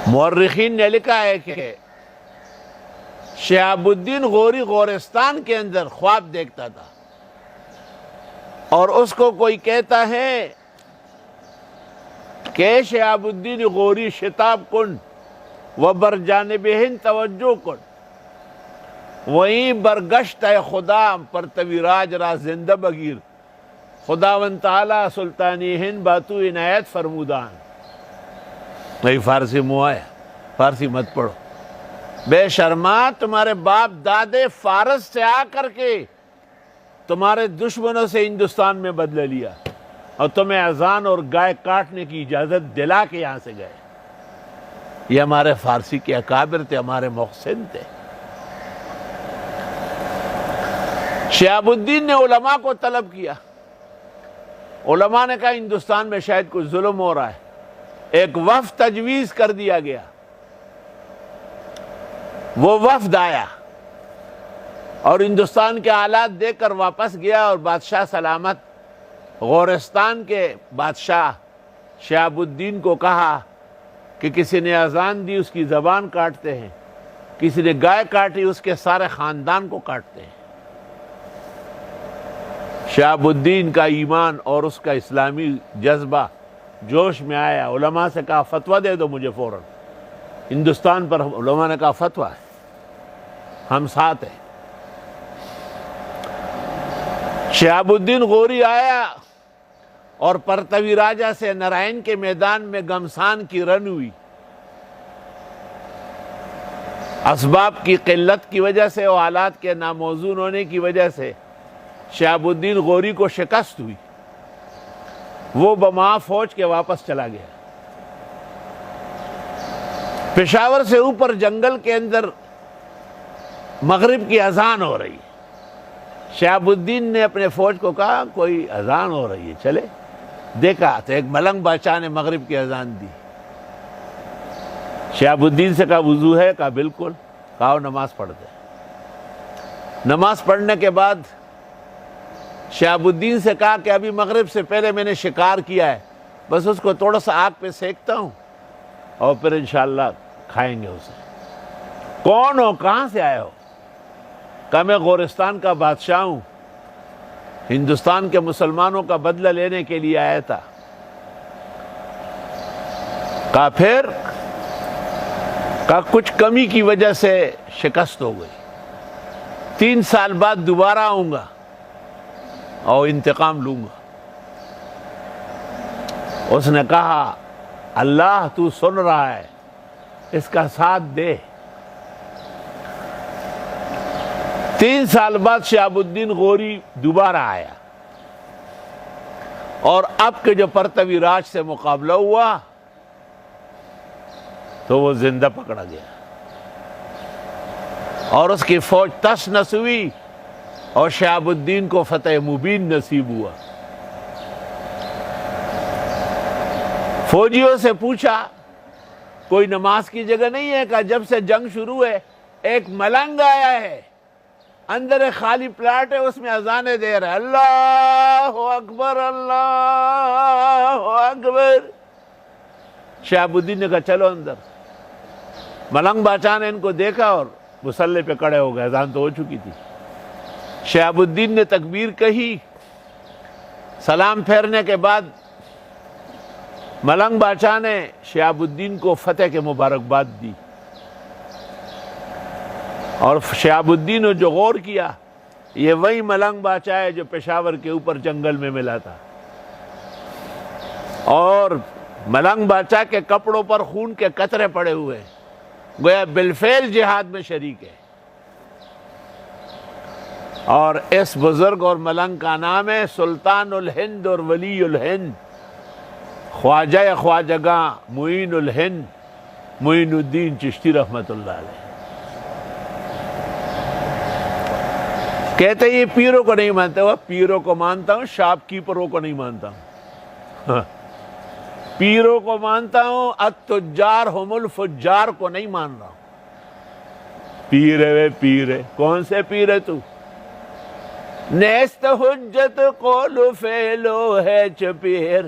مورخین نے لکھا ہے کہ شہاب الدین غوری غورستان کے اندر خواب دیکھتا تھا، اور اس کو کوئی کہتا ہے کہ شہاب الدین غوری شتاب کن و بر جانب ہند توجہ کن، وہیں برگشت ہے خدا پرتوی راج را زندہ بگیر، خداوند تعالی سلطانی ہند باتو عنایت فرمودان۔ نہیں فارسی منہ آیا، فارسی مت پڑھو، بے شرما، تمہارے باپ دادے فارس سے آ کر کے تمہارے دشمنوں سے ہندوستان میں بدلہ لیا، اور تمہیں اذان اور گائے کاٹنے کی اجازت دلا کے یہاں سے گئے۔ یہ ہمارے فارسی کے اکابر تھے، ہمارے محسن تھے۔ شہاب الدین نے علماء کو طلب کیا، علماء نے کہا ہندوستان میں شاید کچھ ظلم ہو رہا ہے، ایک وفد تجویز کر دیا گیا۔ وہ وفد آیا اور ہندوستان کے حالات دیکھ کر واپس گیا، اور بادشاہ سلامت غورستان کے بادشاہ شہاب الدین کو کہا کہ کسی نے اذان دی اس کی زبان کاٹتے ہیں، کسی نے گائے کاٹی اس کے سارے خاندان کو کاٹتے ہیں۔ شہاب الدین کا ایمان اور اس کا اسلامی جذبہ جوش میں آیا، علماء سے کہا فتویٰ دے دو مجھے فوراً۔ ہندوستان پر علماء نے کہا فتویٰ ہے، ہم ساتھ ہیں۔ شہاب الدین غوری آیا اور پرتوی راجہ سے نارائن کے میدان میں گھمسان کی رن ہوئی۔ اسباب کی قلت کی وجہ سے اور حالات کے ناموزون ہونے کی وجہ سے شہاب الدین غوری کو شکست ہوئی، وہ بما فوج کے واپس چلا گیا۔ پشاور سے اوپر جنگل کے اندر مغرب کی اذان ہو رہی ہے۔ شہاب الدین نے اپنے فوج کو کہا کوئی اذان ہو رہی ہے، چلے دیکھا تو ایک ملنگ بادشاہ نے مغرب کی اذان دی۔ شہاب الدین سے کہا وضو ہے؟ کہا بالکل۔ کہا نماز پڑھتے۔ نماز پڑھنے کے بعد شہاب الدین سے کہا کہ ابھی مغرب سے پہلے میں نے شکار کیا ہے، بس اس کو تھوڑا سا آگ پہ سینکتا ہوں اور پھر انشاءاللہ کھائیں گے اسے۔ کون ہو؟ کہاں سے آئے ہو؟ کہا میں غورستان کا بادشاہ ہوں، ہندوستان کے مسلمانوں کا بدلہ لینے کے لیے آیا تھا۔ کہا پھر؟ کہا کچھ کمی کی وجہ سے شکست ہو گئی، 3 سال بعد دوبارہ آؤں گا اور انتقام لوں گا۔ اس نے کہا اللہ تو سن رہا ہے، اس کا ساتھ دے۔ 3 سال بعد شہاب الدین غوری دوبارہ آیا، اور اب کے جو پرتوی راج سے مقابلہ ہوا تو وہ زندہ پکڑا گیا، اور اس کی فوج تس نس ہوئی، اور شہاب الدین کو فتح مبین نصیب ہوا۔ فوجیوں سے پوچھا کوئی نماز کی جگہ نہیں ہے؟ کہا جب سے جنگ شروع ہے ایک ملنگ آیا ہے، اندر ایک خالی پلاٹ ہے، اس میں اذانیں دے رہا ہے، اللہ اکبر اللہ اکبر۔ شہاب الدین نے کہا چلو اندر۔ ملنگ بادشاہ نے ان کو دیکھا اور مسلح پہ کڑے ہو گئے، اذان تو ہو چکی تھی۔ شہاب الدین نے تکبیر کہی، سلام پھیرنے کے بعد ملنگ بادشاہ نے شہاب الدین کو فتح کے مبارکباد دی، اور شہاب الدین نے جو غور کیا یہ وہی ملنگ بادشاہ ہے جو پشاور کے اوپر جنگل میں ملا تھا، اور ملنگ بادشاہ کے کپڑوں پر خون کے قطرے پڑے ہوئے ہیں، گویا بالفعل جہاد میں شریک ہے۔ اور اس بزرگ اور ملنگ کا نام ہے سلطان الہند اور ولی الہند، خواجہ خواجگاں معین الہند معین الدین چشتی رحمت اللہ علیہ۔ کہتے ہیں یہ پیروں کو نہیں مانتا، وہ پیروں کو مانتا ہوں، شاپ کیپروں کو نہیں مانتا ہوں۔ پیروں کو مانتا ہوں، التجار ہم الفجار کو نہیں مان رہا ہوں۔ پیر ہے، پیر ہے، کون سے پیر ہے تو؟ نیست حجت قول و فعل و ہے چپیر،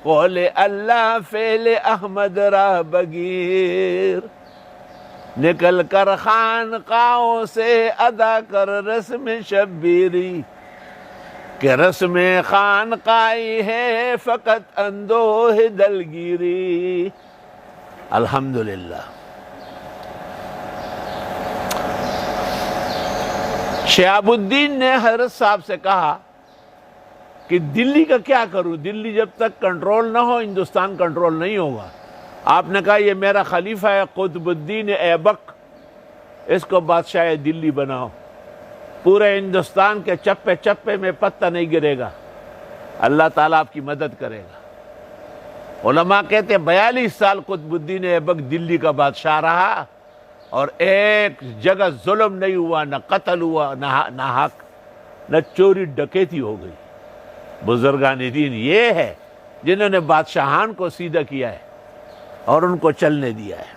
قول اللہ فعل احمد راہ بگیر، نکل کر خانقاہوں سے ادا کر رسم شبیری، کہ رسم خانقاہی ہے فقط اندوہ دلگیری۔ الحمدللہ۔ شہاب الدین نے حضرت صاحب سے کہا کہ دلی کا کیا کروں، دلی جب تک کنٹرول نہ ہو ہندوستان کنٹرول نہیں ہوگا۔ آپ نے کہا یہ میرا خلیفہ ہے قطب الدین ایبک، اس کو بادشاہ دلی بناؤ، پورے ہندوستان کے چپے چپے میں پتہ نہیں گرے گا، اللہ تعالیٰ آپ کی مدد کرے گا۔ علماء کہتے ہیں 42 سال قطب الدین ایبک دلی کا بادشاہ رہا اور ایک جگہ ظلم نہیں ہوا، نہ قتل ہوا، نہ حق، نہ چوری ڈکیتی ہو گئی۔ بزرگان دین یہ ہے جنہوں نے بادشاہان کو سیدھا کیا ہے اور ان کو چلنے دیا ہے۔